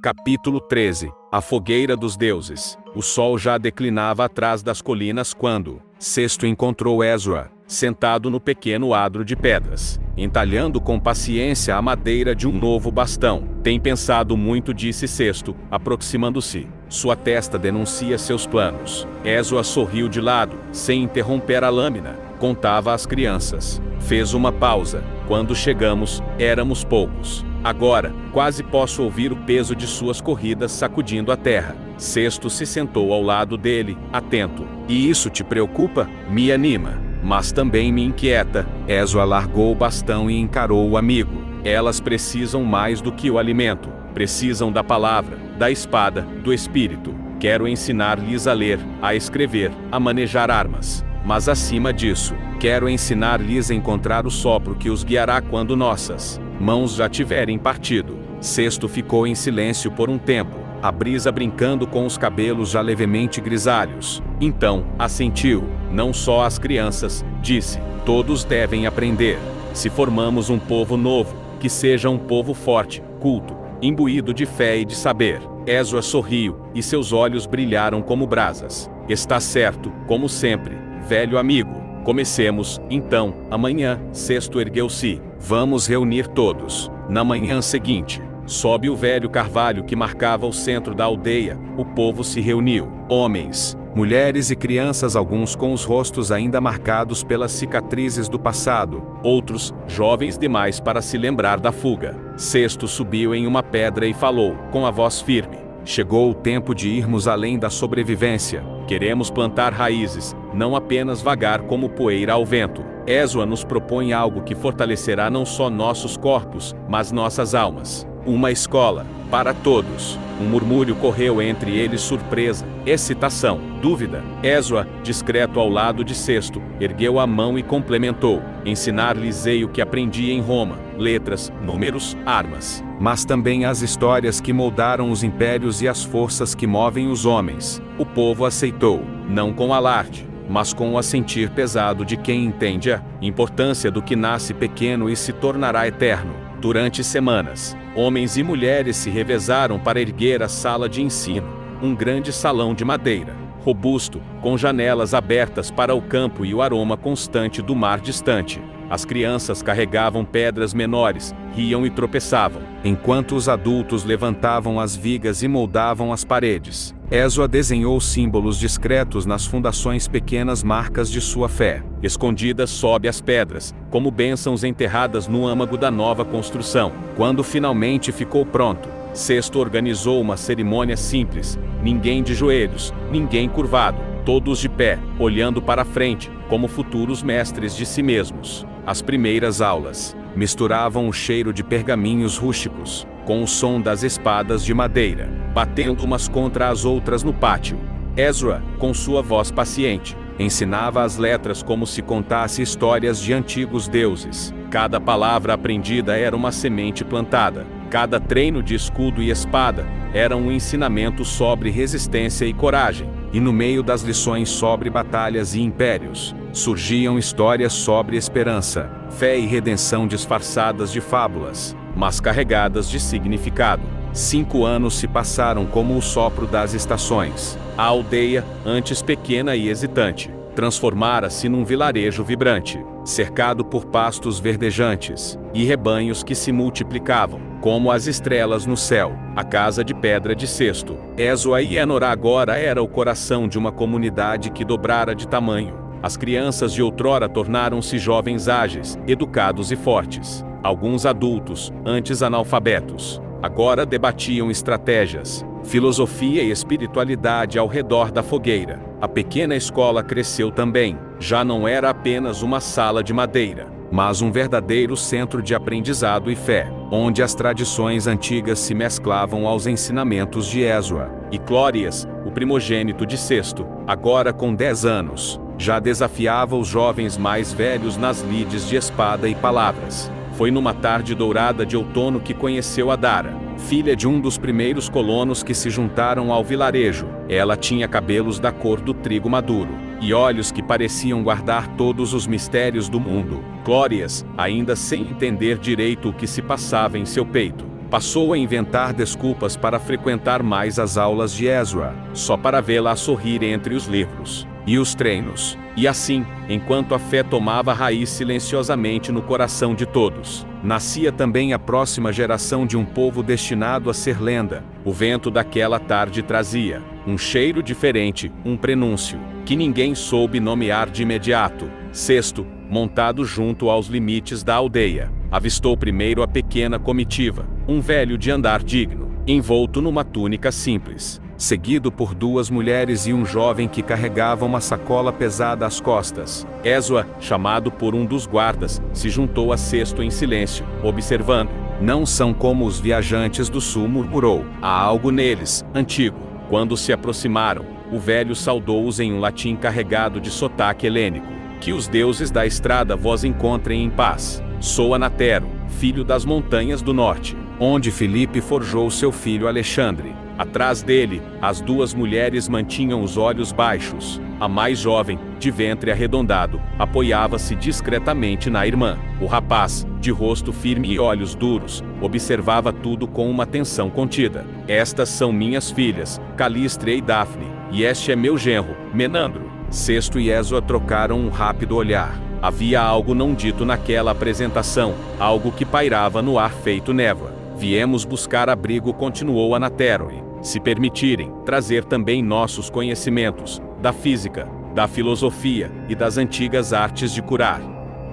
Capítulo 13. A fogueira dos deuses. O sol já declinava atrás das colinas quando Cesto encontrou Ezra, sentado no pequeno adro de pedras, entalhando com paciência a madeira de um novo bastão. Tem pensado muito, disse Cesto, aproximando-se. Sua testa denuncia seus planos. Ezra sorriu de lado, sem interromper a lâmina. Contava às crianças. Fez uma pausa. Quando chegamos, éramos poucos. Agora, quase posso ouvir o peso de suas corridas sacudindo a terra. Cesto se sentou ao lado dele, atento. E isso te preocupa? Me anima, mas também me inquieta. Ezra largou o bastão e encarou o amigo. Elas precisam mais do que o alimento. Precisam da palavra, da espada, do espírito. Quero ensinar-lhes a ler, a escrever, a manejar armas. Mas acima disso, quero ensinar-lhes a encontrar o sopro que os guiará quando nossas mãos já tiverem partido. Cesto ficou em silêncio por um tempo, a brisa brincando com os cabelos já levemente grisalhos. Então, assentiu. Não só as crianças, disse. Todos devem aprender. Se formamos um povo novo, que seja um povo forte, culto, imbuído de fé e de saber. Ezra sorriu, e seus olhos brilharam como brasas. Está certo, como sempre, velho amigo. Comecemos, então, amanhã. Cesto ergueu-se. Vamos reunir todos. Na manhã seguinte, sob o velho carvalho que marcava o centro da aldeia, o povo se reuniu. Homens, mulheres e crianças, alguns com os rostos ainda marcados pelas cicatrizes do passado, outros, jovens demais para se lembrar da fuga. Cesto subiu em uma pedra e falou, com a voz firme. Chegou o tempo de irmos além da sobrevivência. Queremos plantar raízes, não apenas vagar como poeira ao vento. Ezra nos propõe algo que fortalecerá não só nossos corpos, mas nossas almas. Uma escola, para todos. Um murmúrio correu entre eles, surpresa, excitação, dúvida. Ezra, discreto ao lado de Cesto, ergueu a mão e complementou. Ensinar-lhes-ei o que aprendi em Roma, letras, números, armas. Mas também as histórias que moldaram os impérios e as forças que movem os homens. O povo aceitou, não com alarde, mas com o assentir pesado de quem entende a importância do que nasce pequeno e se tornará eterno. Durante semanas, homens e mulheres se revezaram para erguer a sala de ensino, um grande salão de madeira, robusto, com janelas abertas para o campo e o aroma constante do mar distante. As crianças carregavam pedras menores, riam e tropeçavam, enquanto os adultos levantavam as vigas e moldavam as paredes. Ezra desenhou símbolos discretos nas fundações, pequenas marcas de sua fé, escondidas sob as pedras, como bênçãos enterradas no âmago da nova construção. Quando finalmente ficou pronto, Cesto organizou uma cerimônia simples, ninguém de joelhos, ninguém curvado, todos de pé, olhando para frente, como futuros mestres de si mesmos. As primeiras aulas misturavam o cheiro de pergaminhos rústicos com o som das espadas de madeira, batendo umas contra as outras no pátio. Ezra, com sua voz paciente, ensinava as letras como se contasse histórias de antigos deuses. Cada palavra aprendida era uma semente plantada. Cada treino de escudo e espada era um ensinamento sobre resistência e coragem. E no meio das lições sobre batalhas e impérios, surgiam histórias sobre esperança, fé e redenção disfarçadas de fábulas, mas carregadas de significado. 5 anos se passaram como o sopro das estações. A aldeia, antes pequena e hesitante, transformara-se num vilarejo vibrante, cercado por pastos verdejantes e rebanhos que se multiplicavam, como as estrelas no céu. A casa de pedra de Cesto, Ezra e Enora agora era o coração de uma comunidade que dobrara de tamanho. As crianças de outrora tornaram-se jovens ágeis, educados e fortes. Alguns adultos, antes analfabetos, agora debatiam estratégias, filosofia e espiritualidade ao redor da fogueira. A pequena escola cresceu também. Já não era apenas uma sala de madeira, mas um verdadeiro centro de aprendizado e fé, onde as tradições antigas se mesclavam aos ensinamentos de Ezra. E Clórias, o primogênito de Cesto, agora com 10 anos, já desafiava os jovens mais velhos nas lides de espada e palavras. Foi numa tarde dourada de outono que conheceu Adara, filha de um dos primeiros colonos que se juntaram ao vilarejo. Ela tinha cabelos da cor do trigo maduro, e olhos que pareciam guardar todos os mistérios do mundo. Clórias, ainda sem entender direito o que se passava em seu peito, Passou a inventar desculpas para frequentar mais as aulas de Ezra, só para vê-la a sorrir entre os livros e os treinos. E assim, enquanto a fé tomava raiz silenciosamente no coração de todos, nascia também a próxima geração de um povo destinado a ser lenda. O vento daquela tarde trazia um cheiro diferente, um prenúncio, que ninguém soube nomear de imediato. Sexto, montado junto aos limites da aldeia, avistou primeiro a pequena comitiva, um velho de andar digno, envolto numa túnica simples, seguido por duas mulheres e um jovem que carregava uma sacola pesada às costas. Ezra, chamado por um dos guardas, se juntou a Sexto em silêncio, observando. Não são como os viajantes do sul, murmurou. Há algo neles, antigo. Quando se aproximaram, o velho saudou-os em um latim carregado de sotaque helênico. Que os deuses da estrada vos encontrem em paz. Sou Anatero, filho das montanhas do norte, onde Filipe forjou seu filho Alexandre. Atrás dele, as duas mulheres mantinham os olhos baixos. A mais jovem, de ventre arredondado, apoiava-se discretamente na irmã. O rapaz, de rosto firme e olhos duros, observava tudo com uma atenção contida. Estas são minhas filhas, Calistra e Dafne, e este é meu genro, Menandro. Sexto e Ezra trocaram um rápido olhar. Havia algo não dito naquela apresentação, algo que pairava no ar feito névoa. Viemos buscar abrigo, continuou Anatero, e, se permitirem, trazer também nossos conhecimentos, da física, da filosofia e das antigas artes de curar.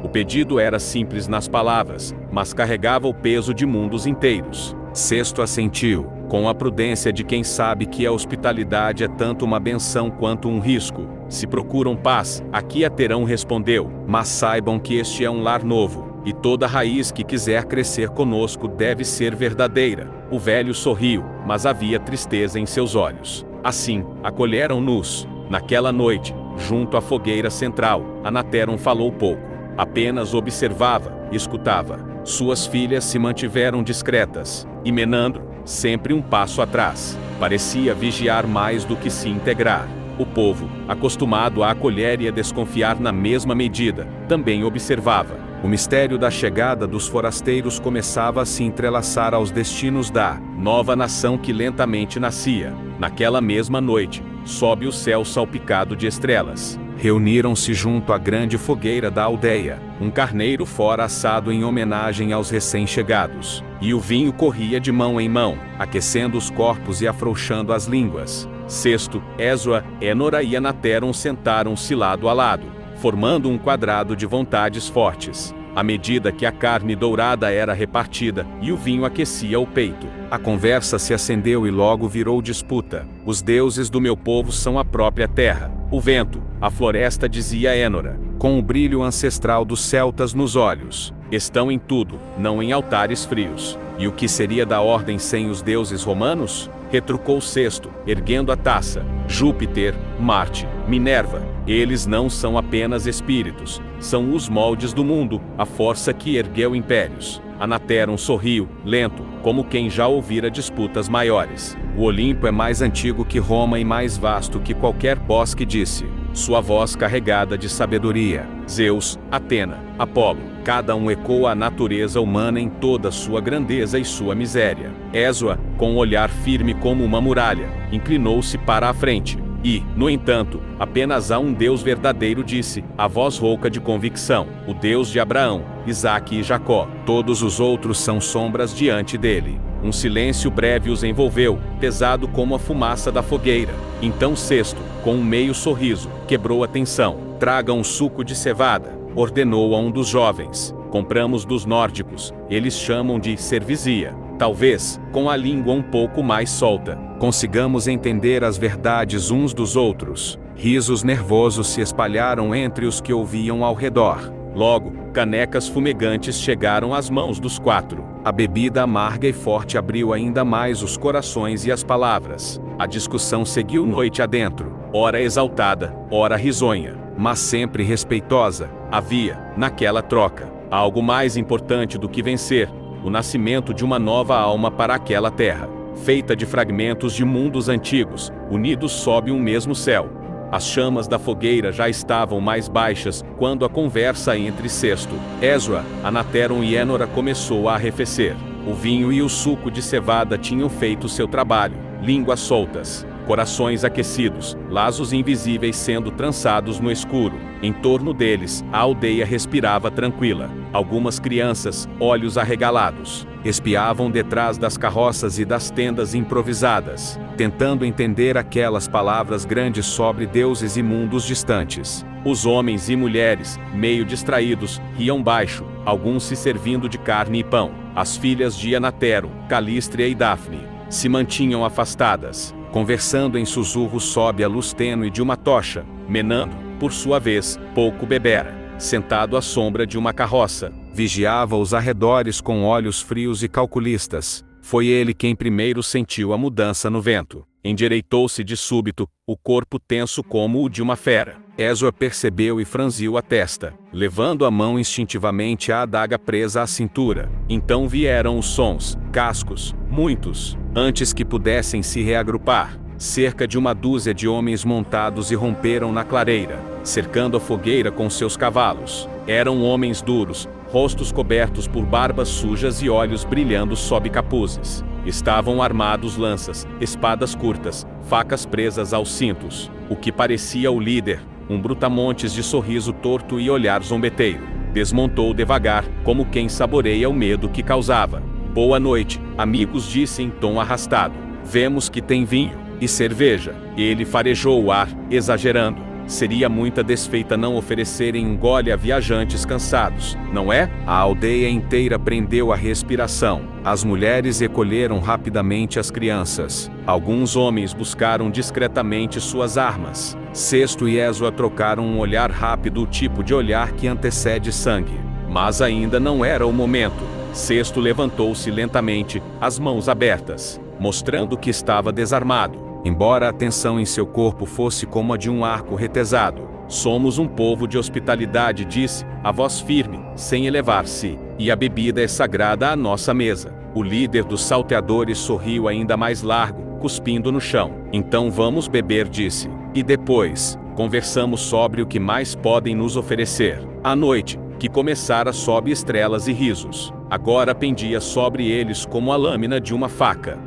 O pedido era simples nas palavras, mas carregava o peso de mundos inteiros. Sexto assentiu, com a prudência de quem sabe que a hospitalidade é tanto uma benção quanto um risco. Se procuram paz, aqui a terão, respondeu, mas saibam que este é um lar novo, e toda raiz que quiser crescer conosco deve ser verdadeira. O velho sorriu, mas havia tristeza em seus olhos. Assim, acolheram-nos. Naquela noite, junto à fogueira central, Anateron falou pouco. Apenas observava, escutava. Suas filhas se mantiveram discretas, e Menandro, sempre um passo atrás, parecia vigiar mais do que se integrar. O povo, acostumado a acolher e a desconfiar na mesma medida, também observava. O mistério da chegada dos forasteiros começava a se entrelaçar aos destinos da nova nação que lentamente nascia. Naquela mesma noite, sob o céu salpicado de estrelas, reuniram-se junto à grande fogueira da aldeia, um carneiro fora assado em homenagem aos recém-chegados, e o vinho corria de mão em mão, aquecendo os corpos e afrouxando as línguas. Sexto, Ezra, Enora e Anateron sentaram-se lado a lado, formando um quadrado de vontades fortes. À medida que a carne dourada era repartida e o vinho aquecia o peito, a conversa se acendeu e logo virou disputa. Os deuses do meu povo são a própria terra, o vento, a floresta, dizia Enora, com o brilho ancestral dos celtas nos olhos. Estão em tudo, não em altares frios. E o que seria da ordem sem os deuses romanos? Retrucou Sexto, erguendo a taça. Júpiter, Marte, Minerva, eles não são apenas espíritos, são os moldes do mundo, a força que ergueu impérios. Anateron sorriu, lento, como quem já ouvira disputas maiores. O Olimpo é mais antigo que Roma e mais vasto que qualquer bosque, disse, sua voz carregada de sabedoria. Zeus, Atena, Apolo, cada um ecoa a natureza humana em toda sua grandeza e sua miséria. Ezra, com um olhar firme como uma muralha, inclinou-se para a frente. E, no entanto, apenas há um Deus verdadeiro, disse, a voz rouca de convicção, o Deus de Abraão, Isaque e Jacó. Todos os outros são sombras diante dele. Um silêncio breve os envolveu, pesado como a fumaça da fogueira. Então Sexto, com um meio sorriso, quebrou a tensão. Traga um suco de cevada, ordenou a um dos jovens. Compramos dos nórdicos, eles chamam de cervisia. Talvez, com a língua um pouco mais solta, consigamos entender as verdades uns dos outros. Risos nervosos se espalharam entre os que ouviam ao redor. Logo, canecas fumegantes chegaram às mãos dos quatro. A bebida amarga e forte abriu ainda mais os corações e as palavras. A discussão seguiu noite adentro, ora exaltada, ora risonha, mas sempre respeitosa. Havia, naquela troca, algo mais importante do que vencer: o nascimento de uma nova alma para aquela terra, feita de fragmentos de mundos antigos, unidos sob um mesmo céu. As chamas da fogueira já estavam mais baixas quando a conversa entre Sexto, Ezra, Anateron e Enora começou a arrefecer. O vinho e o suco de cevada tinham feito seu trabalho. Línguas soltas, corações aquecidos, laços invisíveis sendo trançados no escuro. Em torno deles, a aldeia respirava tranquila. Algumas crianças, olhos arregalados, espiavam detrás das carroças e das tendas improvisadas, tentando entender aquelas palavras grandes sobre deuses e mundos distantes. Os homens e mulheres, meio distraídos, riam baixo, alguns se servindo de carne e pão. As filhas de Anatero, Calístria e Dafne, se mantinham afastadas, conversando em sussurros sob a luz tênue de uma tocha. Menandro, por sua vez, pouco bebera, sentado à sombra de uma carroça, vigiava os arredores com olhos frios e calculistas. Foi ele quem primeiro sentiu a mudança no vento. Endireitou-se de súbito, o corpo tenso como o de uma fera. Ezra percebeu e franziu a testa, levando a mão instintivamente à adaga presa à cintura. Então vieram os sons, cascos, muitos, antes que pudessem se reagrupar. Cerca de uma dúzia de homens montados irromperam na clareira, cercando a fogueira com seus cavalos. Eram homens duros, rostos cobertos por barbas sujas e olhos brilhando sob capuzes. Estavam armados lanças, espadas curtas, facas presas aos cintos. O que parecia o líder, um brutamontes de sorriso torto e olhar zombeteiro, desmontou devagar, como quem saboreia o medo que causava. Boa noite, amigos, disse em tom arrastado. Vemos que tem vinho e cerveja. Ele farejou o ar, exagerando. Seria muita desfeita não oferecerem um gole a viajantes cansados, não é? A aldeia inteira prendeu a respiração. As mulheres recolheram rapidamente as crianças. Alguns homens buscaram discretamente suas armas. Sesto e Ezra trocaram um olhar rápido, o tipo de olhar que antecede sangue. Mas ainda não era o momento. Sesto levantou-se lentamente, as mãos abertas, mostrando que estava desarmado. Embora a tensão em seu corpo fosse como a de um arco retesado. Somos um povo de hospitalidade, disse, a voz firme, sem elevar-se, e a bebida é sagrada à nossa mesa. O líder dos salteadores sorriu ainda mais largo, cuspindo no chão. Então vamos beber, disse. E depois, conversamos sobre o que mais podem nos oferecer. A noite, que começara sob estrelas e risos, agora pendia sobre eles como a lâmina de uma faca.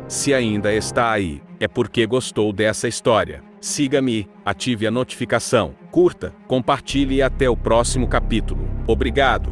Se ainda está aí, é porque gostou dessa história. Siga-me, ative a notificação, curta, compartilhe e até o próximo capítulo. Obrigado.